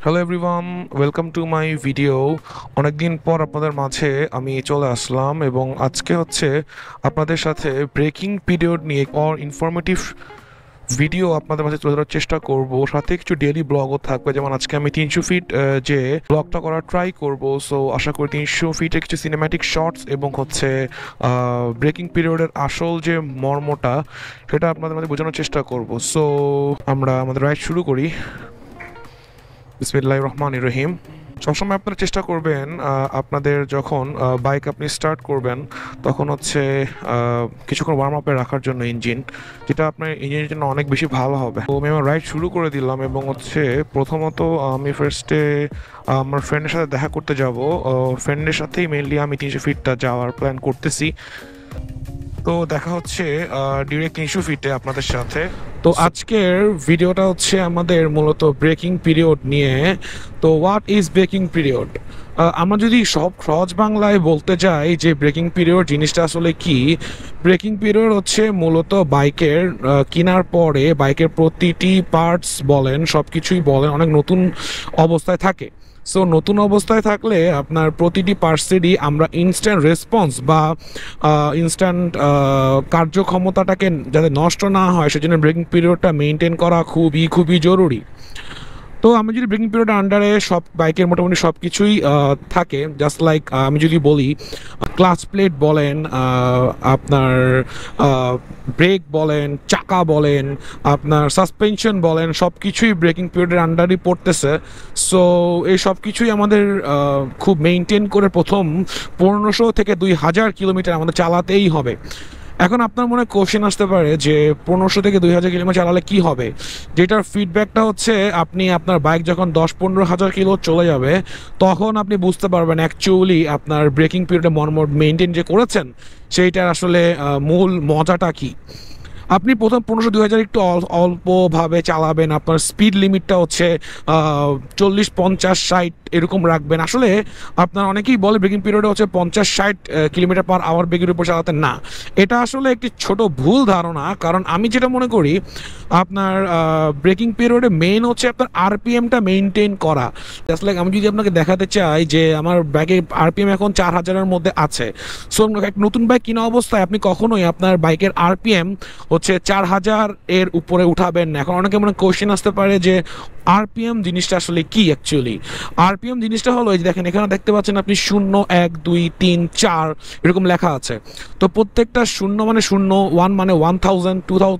Hello everyone, welcome to my video. অনেকদিন পর আপনাদের মাঝে আমি চলে আসলাম এবং আজকে হচ্ছে আপনাদের সাথে ব্রেকিং পিরিয়ড নিয়ে ইনফরমেটিভ ভিডিও আপনাদের মাঝে তুলে ধরার চেষ্টা করব। সাথে কিছু ডেইলি ব্লগও থাকবে, যেমন আজকে আমি 300 ফিট যে ব্লগটা করার ট্রাই করব। সো আশা করি 300 ফিটের কিছু সিনেম্যাটিক শর্টস এবং হচ্ছে ব্রেকিং পিরিয়ডের আসল যে মর্মটা সেটা আপনাদের মাঝে বোঝানোর চেষ্টা করব। সো আমরা আমাদের রাইড শুরু করি। বিসমিল্লাহির রহমানির রহিম। সবসময় আপনারা চেষ্টা করবেন আপনাদের যখন বাইক আপনি স্টার্ট করবেন তখন হচ্ছে কিছুক্ষণ ওয়ার্ম আপে রাখার জন্য ইঞ্জিন, যেটা আপনার ইঞ্জিনের জন্য অনেক বেশি ভালো হবে। তো আমি আমার রাইড শুরু করে দিলাম এবং হচ্ছে প্রথমত আমি ফার্স্টে আমার ফ্রেন্ডের সাথে দেখা করতে যাব। ফ্রেন্ডের সাথেই মেনলি আমি 300 ফিটটা যাওয়ার প্ল্যান করতেছি। তো দেখা হচ্ছে ডিরেক্ট 300 ফিটে আপনাদের সাথে। তো আজকের ভিডিওটা হচ্ছে আমাদের মূলত ব্রেকিং পিরিয়ড নিয়ে। তো হোয়াট ইজ ব্রেকিং পিরিয়ড? আমরা যদি সহজ বাংলায় বলতে যাই যে ব্রেকিং পিরিয়ড জিনিসটা আসলে কি, ব্রেকিং পিরিয়ড হচ্ছে মূলত বাইকের কেনার পরে বাইকের প্রতিটি পার্টস বলেন, সব কিছুই বলেন, অনেক নতুন অবস্থায় থাকে। সো নতুন অবস্থায় থাকলে আপনার প্রতিটি পার্টসেরই আমরা ইনস্ট্যান্ট রেসপন্স বা ইনস্ট্যান্ট কার্যক্ষমতাটাকে যাতে নষ্ট না হয় সেজন্য ব্রেকিং পিরিয়ডটা মেনটেন করা খুবই খুবই জরুরি। তো আমি যদি ব্রেকিং পিরিয়ড আন্ডারে সব বাইকের মোটামুটি সব কিছুই থাকে, জাস্ট লাইক আমি যদি বলি ক্লাচ প্লেট বলেন, আপনার ব্রেক বলেন, চাকা বলেন, আপনার সাসপেনশন বলেন, সব কিছুই ব্রেকিং পিরিয়ডের আন্ডারই পড়তেছে। সো এই সব কিছুই আমাদের খুব মেনটেন করে প্রথম 1500 থেকে 2000 কিলোমিটার আমাদের চালাতেই হবে। এখন আপনার মনে কোশ্চেন আসতে পারে যে 1500 থেকে 2000 কিলোমিটার চালালে কি হবে, যেটার ফিডব্যাকটা হচ্ছে আপনি আপনার বাইক যখন 10-15 হাজার কিলো চলে যাবে তখন আপনি বুঝতে পারবেন অ্যাকচুয়ালি আপনার ব্রেকিং পিরিয়ডে মেনটেন যে করেছেন সেইটার আসলে মূল মজাটা কি। আপনি প্রথম 1500-2000 একটু অল্পভাবে চালাবেন, আপনার স্পিড লিমিটটা হচ্ছে 40-50-60 এরকম রাখবেন। আসলে আপনার অনেকেই বলে ব্রেকিং পিরিয়ডে হচ্ছে 50-60 কিলোমিটার পার আওয়ার বেগের উপর চালাতে, না, এটা আসলে একটি ছোট ভুল ধারণা। কারণ আমি যেটা মনে করি আপনার ব্রেকিং পিরিয়ডে মেইন হচ্ছে আপনার আরপিএমটা মেনটেন করা। জাস্ট লাইক আমি যদি আপনাকে দেখাতে চাই যে আমার বাইকে আরপিএম এখন 4000-এর মধ্যে আছে। সো নতুন বাইক কিনা অবস্থায় আপনি কখনোই আপনার বাইকের আরপিএম হচ্ছে 4000 এর উপরে উঠাবেন না। এখন অনেকে মনে কোশ্চেন আসতে পারে যে আরপিএম জিনিসটা আসলে কি। অ্যাকচুয়ালি আরপিএম জিনিসটা হলো এই যে দেখেন, এখানে দেখতে পাচ্ছেন আপনি 0, 1, 2, 3, 4 এরকম লেখা আছে। তো প্রত্যেকটা 0 মানে 0, 1 মানে 1000,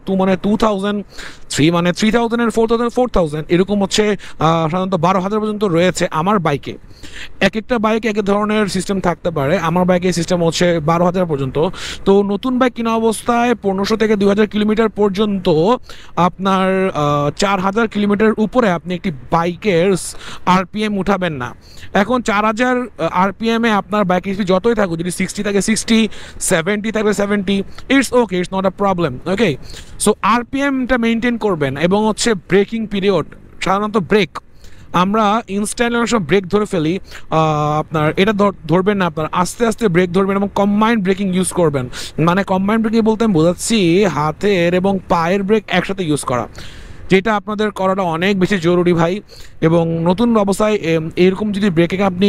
2 মানে 2000, 3 মানে 3000, এর 4000 4000 এরকম হচ্ছে সাধারণত 12,000 পর্যন্ত রয়েছে আমার বাইকে। এক একটা বাইকে এক এক ধরনের সিস্টেম থাকতে পারে, আমার বাইকের সিস্টেম হচ্ছে 12,000 পর্যন্ত। তো নতুন বাইক কেনা অবস্থায় 1500 থেকে 2000 কিলোমিটার পর্যন্ত আপনার 4000 কিলোমিটার উপরে আপনি একটি বাইকের আরপিএম উঠাবেন না। এখন 4000 আরপিএমে আপনার বাইকের স্পিড যতই থাকুক, যদি 60 থাকে 60, 70 থাকে 70, it's okay, it's not a problem. Okay, so আরপিএমটা মেনটেন করবেন। এবং হচ্ছে ব্রেকিং পিরিয়ড, সাধারণত ব্রেক আমরা ইনস্ট্যান্ট অনেক সময় ব্রেক ধরে ফেলি, আপনার এটা ধরবেন না, আপনার আস্তে আস্তে ব্রেক ধরবেন এবং কম্বাইন্ড ব্রেকিং ইউজ করবেন। মানে কম্বাইন্ড ব্রেকিং বলতে আমি বোঝাচ্ছি হাতের এবং পায়ের ব্রেক একসাথে ইউজ করা, যেটা আপনাদের করাটা অনেক বেশি জরুরি ভাই। এবং নতুন অবস্থায় এরকম যদি ব্রেকিং আপনি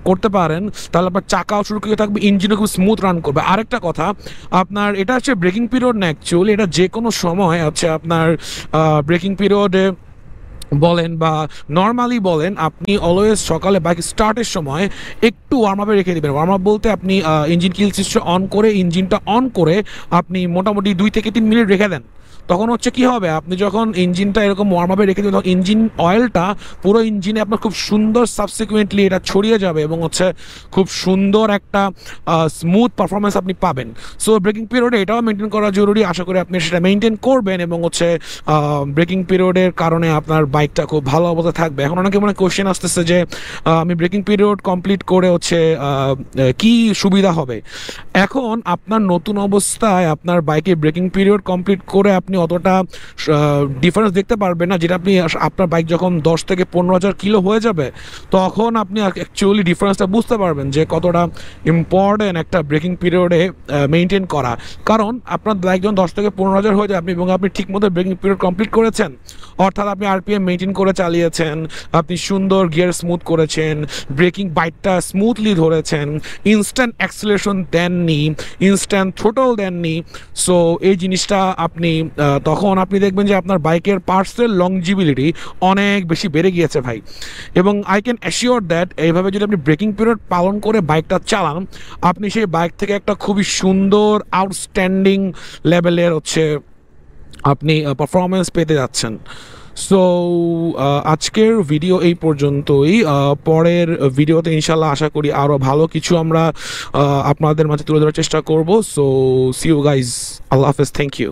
করতে পারেন তাহলে আপনার চাকাও সুরক্ষিত থাকবে, ইঞ্জিনও খুব স্মুথ রান করবে। আরেকটা কথা, আপনার এটা হচ্ছে ব্রেকিং পিরিয়ড না, অ্যাকচুয়ালি এটা যে কোনো সময় হচ্ছে আপনার ব্রেকিং পিরিয়ডে বলেন বা নর্মালি বলেন, আপনি অলওয়েজ সকালে বাইক স্টার্টের সময় একটু ওয়ার্ম আপে রেখে দেবেন। ওয়ার্ম আপ বলতে আপনি ইঞ্জিন কিল সুইচ অন করে, ইঞ্জিনটা অন করে আপনি মোটামুটি 2 থেকে 3 মিনিট রেখে দেন। তখন হচ্ছে কি হবে, আপনি যখন ইঞ্জিনটা এরকম ওয়ার্ম আপে রেখে দেবেন তখন ইঞ্জিন অয়েলটা পুরো ইঞ্জিনে আপনার খুব সুন্দর সাবসিকুয়েন্টলি এটা ছড়িয়ে যাবে এবং হচ্ছে খুব সুন্দর একটা স্মুথ পারফরমেন্স আপনি পাবেন। সো ব্রেকিং পিরিয়ডে এটাও মেনটেন করা জরুরি। আশা করি আপনি সেটা মেনটেন করবেন এবং হচ্ছে ব্রেকিং পিরিয়ডের কারণে আপনার বাইকটা খুব ভালো অবস্থায় থাকবে। এখন অনেকে মনে কোশ্চেন আসতেছে যে আমি ব্রেকিং পিরিয়ড কমপ্লিট করে হচ্ছে কি সুবিধা হবে। এখন আপনার নতুন অবস্থায় আপনার বাইকে ব্রেকিং পিরিয়ড কমপ্লিট করে আপনি অতটা ডিফারেন্স দেখতে পারবেন না, যেটা আপনি আপনার বাইক যখন 10 থেকে 15,000 কিলো হয়ে যাবে তখন আপনি অ্যাকচুয়ালি ডিফারেন্সটা বুঝতে পারবেন যে কতটা ইম্পর্টেন্ট একটা ব্রেকিং পিরিয়ডে মেনটেন করা। কারণ আপনার বাইক যখন 10 থেকে 15,000 হয়ে যাবে এবং আপনি ঠিক মতো ব্রেকিং পিরিয়ড কমপ্লিট করেছেন, অর্থাৎ আপনি আরপিএম মেনটেন করে চালিয়েছেন, আপনি সুন্দর গিয়ার স্মুথ করেছেন, ব্রেকিং বাইকটা স্মুথলি ধরেছেন, ইনস্ট্যান্ট অ্যাক্সিলারেশন দেননি, ইনস্ট্যান্ট থ্রোটল দেননি। সো এই জিনিসটা আপনি তখন আপনি দেখবেন যে আপনার বাইকের পার্টসের লংজিবিলিটি অনেক বেশি বেড়ে গিয়েছে ভাই। এবং আই ক্যান অ্যাসিওর দ্যাট এইভাবে যদি আপনি ব্রেকিং পিরিয়ড পালন করে বাইকটা চালান, আপনি সেই বাইক থেকে একটা খুবই সুন্দর আউটস্ট্যান্ডিং লেভেলের হচ্ছে আপনি পারফরমেন্স পেতে যাচ্ছেন। সো আজকের ভিডিও এই পর্যন্তই। পরের ভিডিওতে ইনশাল্লাহ আশা করি আরও ভালো কিছু আমরা আপনাদের মাঝে তুলে ধরার চেষ্টা করব। সো সি ইউ গাইজ, আল্লাহ হাফেজ, থ্যাংক ইউ।